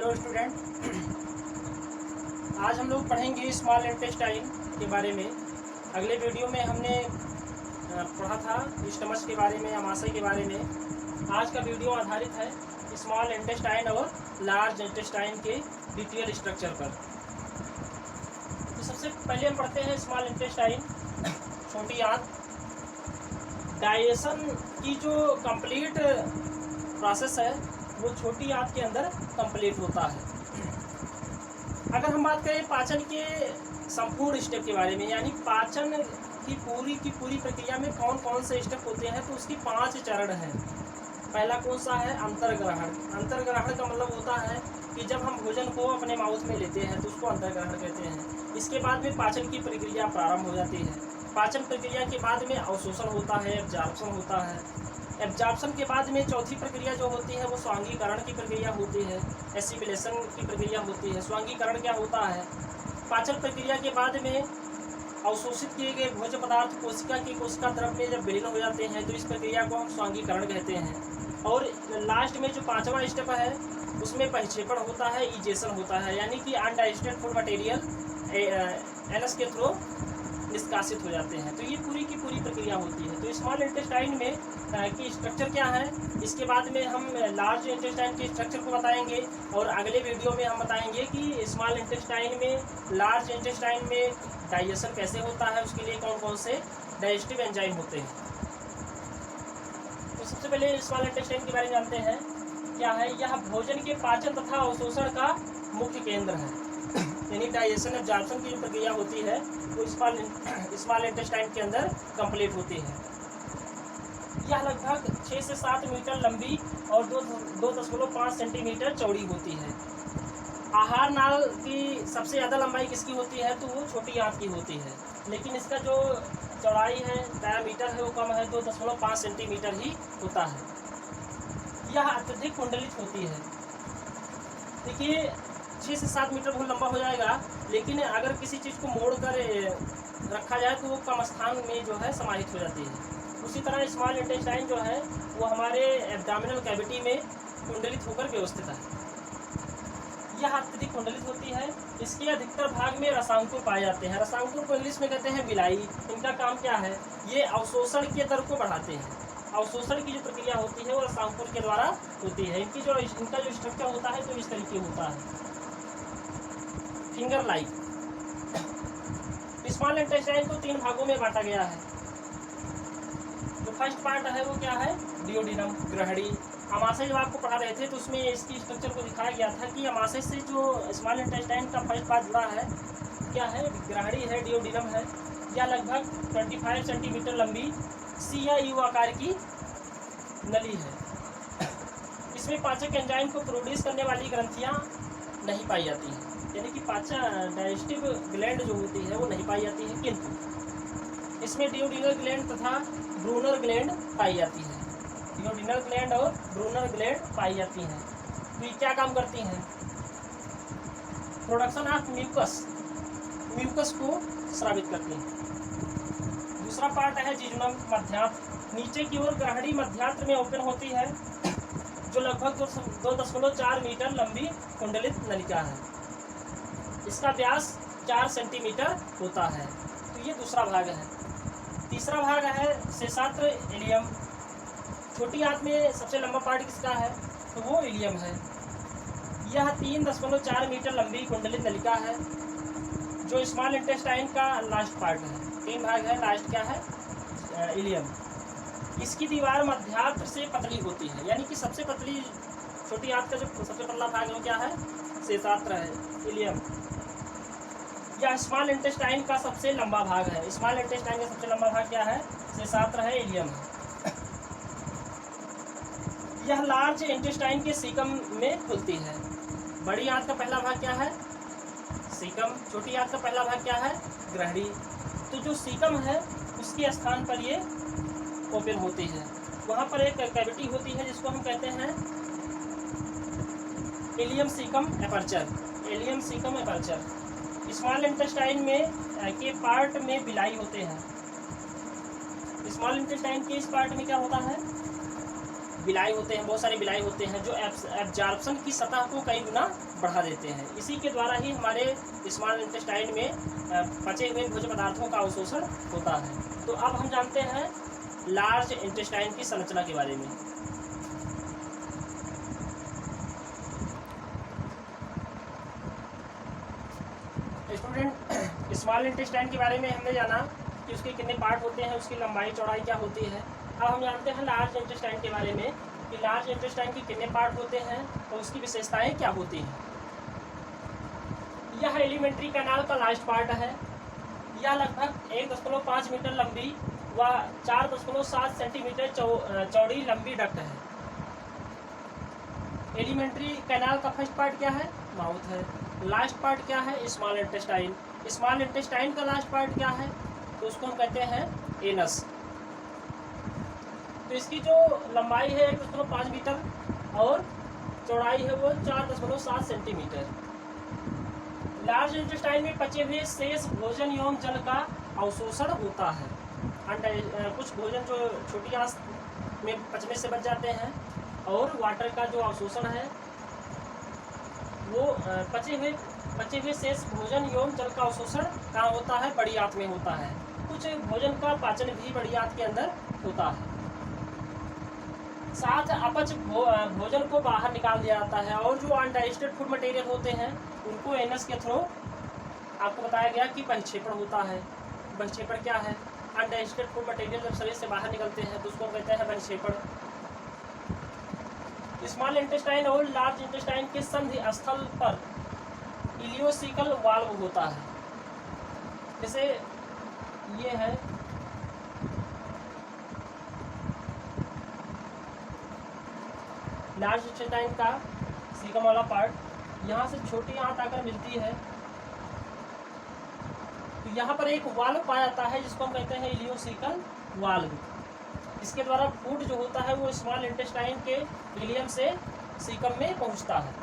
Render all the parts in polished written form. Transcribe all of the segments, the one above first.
Hello student, आज हम लोग पढ़ेंगे स्मॉल इंटेस्टाइन के बारे में। अगले वीडियो में हमने पढ़ा था स्टमच के बारे में, आमाशय के बारे में। आज का वीडियो आधारित है स्मॉल इंटेस्टाइन और लार्ज इंटेस्टाइन के डिटेल स्ट्रक्चर पर। तो सबसे पहले हम पढ़ते हैं स्मॉल इंटेस्टाइन, छोटी आंत। डाइजेशन की जो कंप्लीट प्रोसेस है वो छोटी आंत के अंदर कंप्लीट होता है। अगर हम बात करें पाचन के संपूर्ण स्टेप के बारे में, यानी पाचन की पूरी प्रक्रिया में कौन कौन से स्टेप होते हैं, तो उसकी 5 चरण हैं। पहला कौन सा है? अंतर्ग्रहण। अंतर्ग्रहण का मतलब होता है कि जब हम भोजन को अपने माउथ में लेते हैं तो उसको अंतर्ग्रहण कहते हैं। इसके बाद में पाचन की प्रक्रिया प्रारंभ हो जाती है। पाचन प्रक्रिया के बाद में अवशोषण होता है, एब्जॉर्प्शन होता है। एब्जॉर्प्शन के बाद में चौथी प्रक्रिया जो होती है वो स्वांगीकरण की प्रक्रिया होती है, एसिमिलेशन की प्रक्रिया होती है। स्वांगीकरण क्या होता है? पाचन प्रक्रिया के बाद में अवशोषित किए गए भोज्य पदार्थ कोशिका द्रव में जब विलीन हो जाते हैं तो इस प्रक्रिया को हम स्वांगीकरण कहते हैं। और लास्ट में जो 5वां स्टेप है उसमें परिक्षेपण होता है, इजेशन होता है, यानी कि अनडाइजेस्टेड फूड मटेरियल एनस के थ्रू निष्कासित हो जाते हैं। तो ये पूरी की पूरी प्रक्रिया होती है। तो स्मॉल इंटेस्टाइन में की स्ट्रक्चर क्या है, इसके बाद में हम लार्ज इंटेस्टाइन के स्ट्रक्चर को बताएंगे। और अगले वीडियो में हम बताएंगे कि स्मॉल इंटेस्टाइन में, लार्ज इंटेस्टाइन में डाइजेशन कैसे होता है, उसके लिए कौन कौन से डाइजेस्टिव एंजाइम होते हैं। तो सबसे पहले स्मॉल इंटेस्टाइन के बारे में जानते हैं। क्या है? यह भोजन के पाचन तथा अवशोषण का मुख्य केंद्र है। यानी डाइजेशन एब्जॉर्प्शन की जो प्रक्रिया होती है वो स्मॉल इंटेस्टाइन के अंदर कंप्लीट होती है। यह लगभग 6 से 7 मीटर लंबी और 2.5 सेंटीमीटर चौड़ी होती है। आहार नाल की सबसे ज़्यादा लंबाई किसकी होती है, तो वो छोटी आंत की होती है, लेकिन इसका जो चौड़ाई है, डायमीटर है, वो कम है, 2.5 सेंटीमीटर ही होता है। यह अत्यधिक कुंडलित होती है। देखिए 6 से 7 मीटर बहुत लंबा हो जाएगा, लेकिन अगर किसी चीज़ को मोड़ कर रखा जाए तो वो कम स्थान में जो है समाहित हो जाती है। उसी तरह स्मॉल इंटेस्टाइन जो है वो हमारे एब्डोमिनल कैविटी में कुंडलित होकर व्यवस्थित है। यह अत्यधिक कुंडलित होती है। इसके अधिकतर भाग में रसांकुर पाए जाते हैं। रसांकुर को इंग्लिश में कहते हैं बिलाई। इनका काम क्या है? ये अवशोषण के दर को बढ़ाते हैं। अवशोषण की जो प्रक्रिया होती है वो रसांकुर के द्वारा होती है। इनका जो स्ट्रक्चर होता है तो इस तरीके होता है, फिंगर लाइक। स्मॉल इंटेस्टाइन को 3 भागों में बांटा गया है। जो फर्स्ट पार्ट है वो क्या है? डियोडिनम, ग्रहणी। आमाशय जब आपको पढ़ा रहे थे तो उसमें इसकी स्ट्रक्चर को दिखाया गया था कि आमाशय से जो स्मॉल इंटेस्टाइन का फर्स्ट पार्ट जुड़ा है क्या है? ग्रहणी है, डियोडिनम है। यह लगभग 25 सेंटीमीटर लंबी सी या यू आकार की नली है। इसमें पाचक एंजाइम को प्रोड्यूस करने वाली ग्रंथियां नहीं पाई जाती हैं, यानी कि पाचन डाइजेस्टिव ग्लैंड जो होती है वो नहीं पाई जाती है, किंतु इसमें डियोडिनल ग्लैंड तथा ब्रूनर ग्लैंड पाई जाती है। डियोडिनल ग्लैंड और ब्रूनर ग्लैंड पाई जाती हैं। तो ये क्या काम करती हैं? प्रोडक्शन ऑफ म्यूकस को स्रावित करती हैं। दूसरा पार्ट है जिजुनम, मध्यांत्र। नीचे की ओर ग्रहणी मध्यांत्र में ओपन होती है, जो लगभग 2.4 मीटर लंबी कुंडलित नलिका है। इसका व्यास 4 सेंटीमीटर होता है। तो ये दूसरा भाग है। तीसरा भाग है शेषात्र इलियम। छोटी आंत में सबसे लंबा पार्ट किसका है, तो वो इलियम है। यह 3.4 मीटर लंबी कुंडलित नलिका है, जो स्मॉल इंटेस्टाइन का लास्ट पार्ट है। 3 भाग है, लास्ट क्या है? इलियम। इसकी दीवार मध्यांत्र से पतली होती है, यानी कि सबसे पतली छोटी आंत का जो सबसे पतला भाग है वो क्या है? शेषात्र है, इलियम। यह स्मॉल इंटेस्टाइन का सबसे लंबा भाग है। स्मॉल इंटेस्टाइन का सबसे लंबा भाग क्या है? शेषात्र है, इलियम है। यह लार्ज इंटेस्टाइन के सीकम में खुलती है। बड़ी आंत का पहला भाग क्या है? सीकम। छोटी आंत का पहला भाग क्या है? ग्रहणी। तो जो सीकम है उसके स्थान पर ये ओपन होती है। वहाँ पर एक कैविटी होती है जिसको हम कहते हैं ileum caecum aperture. Ileum caecum aperture. Small intestine में के पार्ट में बिलाई होते हैं। स्मॉल इंटेस्टाइन के इस पार्ट में क्या होता है? बिलाई होते हैं, बहुत सारे बिलाई होते हैं जो एब्जॉर्प्शन की सतह को कई गुना बढ़ा देते हैं। इसी के द्वारा ही हमारे स्मॉल इंटेस्टाइन में पचे हुए भोज्य पदार्थों का अवशोषण होता है। तो अब हम जानते हैं लार्ज इंटेस्टाइन की संरचना के बारे में। स्टूडेंट, स्मॉल इंटेस्टाइन के बारे में हमने जाना कि उसके कितने पार्ट होते हैं, उसकी लंबाई चौड़ाई क्या होती है। अब हम जानते हैं लार्ज इंटेस्टाइन के बारे में कि लार्ज इंटेस्टाइन के कितने पार्ट होते हैं और उसकी विशेषताएं क्या होती हैं। यह एलिमेंट्री कैनाल का लास्ट पार्ट है। यह लगभग 1.5 मीटर लंबी व 4.7 सेंटीमीटर चौड़ी लंबी डक्ट है। एलिमेंट्री कैनाल का फर्स्ट पार्ट क्या है? माउथ है। लास्ट पार्ट क्या है? Small intestine. स्मॉल इंटेस्टाइन का लास्ट पार्ट क्या है? तो उसको हम कहते हैं एनस। तो इसकी जो लंबाई है 1.5 मीटर और चौड़ाई है वो 4.7 सेंटीमीटर। लार्ज इंटेस्टाइन में पचे हुए शेष भोजन एवं जल का अवशोषण होता है। कुछ भोजन जो छोटी आंत में पचने से बच जाते हैं और वाटर का जो अवशोषण है वो पचे हुए शेष भोजन एवं जल का अवशोषण कहाँ होता है? बड़ी आंत में होता है। कुछ भोजन का पाचन भी बड़ी आंत के अंदर होता है। साथ अपच भोजन को बाहर निकाल दिया जाता है और जो अनडाइजेस्टेड फूड मटेरियल होते हैं उनको एनस के थ्रू आपको बताया गया कि बहिक्षेपण होता है। बहिक्षेपण क्या है? अनडाइजेस्टेड फूड मटेरियल जब शरीर से बाहर निकलते हैं तो उसको कहते हैं बहिक्षेपण। स्मॉल इंटेस्टाइन और लार्ज इंटेस्टाइन के संधि स्थल पर इलियोसिकल वाल्व होता है। जैसे ये है लार्ज इंटेस्टाइन का सीकम वाला पार्ट, यहाँ से छोटी आंत आकर मिलती है तो यहाँ पर एक वाल्व पाया जाता है जिसको हम कहते हैं इलियोसिकल वाल्व। इसके द्वारा फूड जो होता है वो स्मॉल इंटेस्टाइन के इलियम से सीकम में पहुँचता है।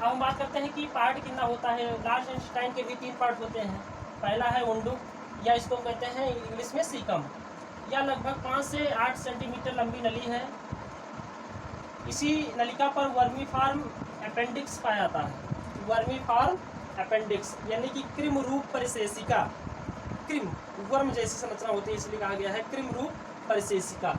अब हम बात करते हैं कि पार्ट कितना होता है। लार्ज इंटेस्टाइन के भी 3 पार्ट होते हैं। पहला है उंडुक या इसको कहते हैं इंग्लिश में सीकम। यह लगभग 5 से 8 सेंटीमीटर लंबी नली है। इसी नलिका पर वर्मीफॉर्म अपेंडिक्स पाया जाता है। वर्मीफॉर्म अपेंडिक्स यानी कि क्रिम रूप परिशेषिका। क्रिम वर्म जैसी संरचना होती है इसलिए कहा गया है क्रिम रूप परिशेषिका।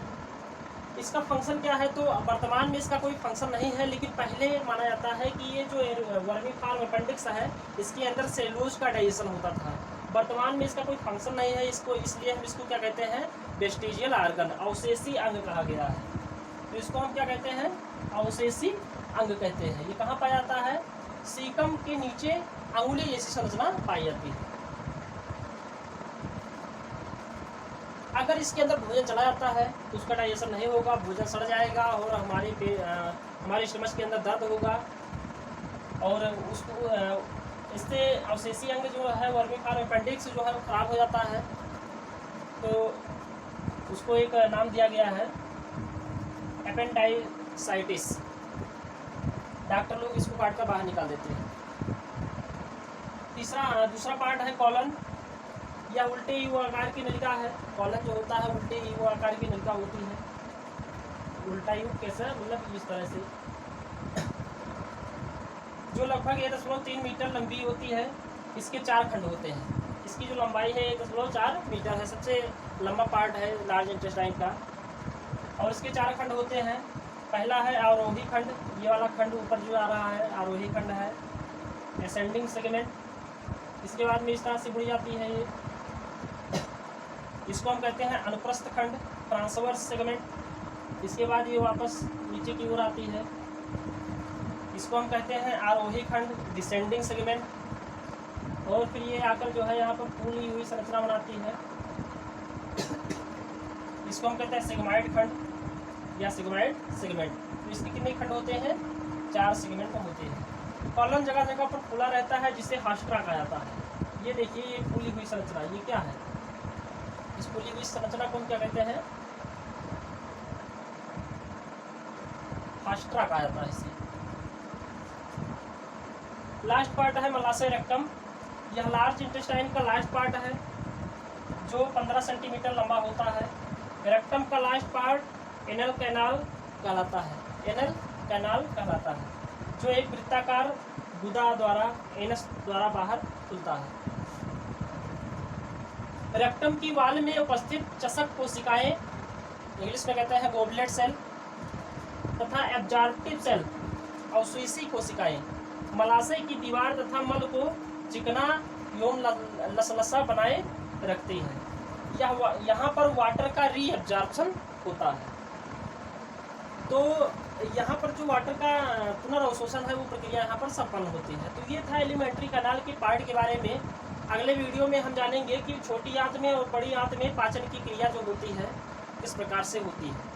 इसका फंक्शन क्या है? तो वर्तमान में इसका कोई फंक्शन नहीं है, लेकिन पहले माना जाता है कि ये जो वर्मीफॉर्म अपेंडिक्स है इसके अंदर सेलुलोज का डाइजेशन होता था। वर्तमान में इसका कोई फंक्शन नहीं है, इसको इसलिए हम इसको क्या कहते हैं? वेस्टिजियल आर्गन, अवशेषी अंग कहा गया है। तो इसको हम क्या कहते हैं? अवशेषी अंग कहते हैं। ये कहाँ पाया जाता है? सीकम के नीचे अंगुली जैसी संरचना पाई जाती है। अगर इसके अंदर भोजन चला जाता है तो उसका डाइजेशन नहीं होगा, भोजन सड़ जाएगा और हमारे स्टमच के अंदर दर्द होगा और उसको इससे अवशेषी अंग जो है वर्मीफॉर्म अपेंडिक्स जो है वो खराब हो जाता है। तो उसको एक नाम दिया गया है एपेंडाइसाइटिस। डॉक्टर लोग इसको काट कर बाहर निकाल देते हैं। दूसरा पार्ट है कॉलन। यह उल्टे यू आकार की नलिका है। कॉलन जो होता है उल्टे यू आकार की नलिका होती है। उल्टा यू कैसे? मतलब इस तरह से जो लगभग 1.3 मीटर लंबी होती है। इसके 4 खंड होते हैं। इसकी जो लंबाई है 1.4 मीटर है। सबसे लंबा पार्ट है लार्ज इंटेस्टाइन का और इसके 4 खंड होते हैं। पहला है आरोही खंड। ये वाला खंड ऊपर जो आ रहा है आरोही खंड है, असेंडिंग सेगमेंट। इसके बाद में इस तरह से बुड़ी जाती है ये। इसको हम कहते हैं अनुप्रस्थ खंड, ट्रांसवर्स सेगमेंट। इसके बाद ये वापस नीचे की ओर आती है। इसको हम कहते हैं आरोही खंड, डिसेंडिंग सेगमेंट। और फिर ये आकर जो है यहाँ पर फूली हुई संरचना बनाती है। इसको हम कहते हैं सिग्माइड खंड या सिग्माइड सेगमेंट। तो इसके कितने खंड होते हैं? 4 सेगमेंट होते हैं। कॉलन जगह जगह पर फूला रहता है जिसे हास्ट्रा कहा जाता है। ये देखिए ये फूली हुई संरचना, ये क्या है? इस फूली हुई संरचना को हम क्या कहते हैं? हास्ट्रा कहा जाता है इसे। लास्ट पार्ट है मलाशय रेक्टम। यह लार्ज इंटेस्टाइन का लास्ट पार्ट है जो 15 सेंटीमीटर लंबा होता है। रेक्टम का लास्ट पार्ट एनल कैनाल कहलाता है, एनल कैनाल कहलाता है, जो एक वृत्ताकार गुदा द्वारा एनस द्वारा बाहर खुलता है। रेक्टम की वाल में उपस्थित चषक कोशिकाएं, इंग्लिश में कहते हैं गोबलेट सेल, तथा एब्जॉर्प्टिव सेल, अवशोषी कोशिकाएं मलाशय की दीवार तथा मल को चिकना एवं लसलसा बनाए रखती हैं। यहाँ पर वाटर का रीअब्जॉर्प्शन होता है। तो यहाँ पर जो वाटर का पुनर्अवशोषण है वो प्रक्रिया यहाँ पर संपन्न होती है। तो ये था एलिमेंट्री कैनाल के पार्ट के बारे में। अगले वीडियो में हम जानेंगे कि छोटी आंत में और बड़ी आंत में पाचन की क्रिया जो होती है किस प्रकार से होती है।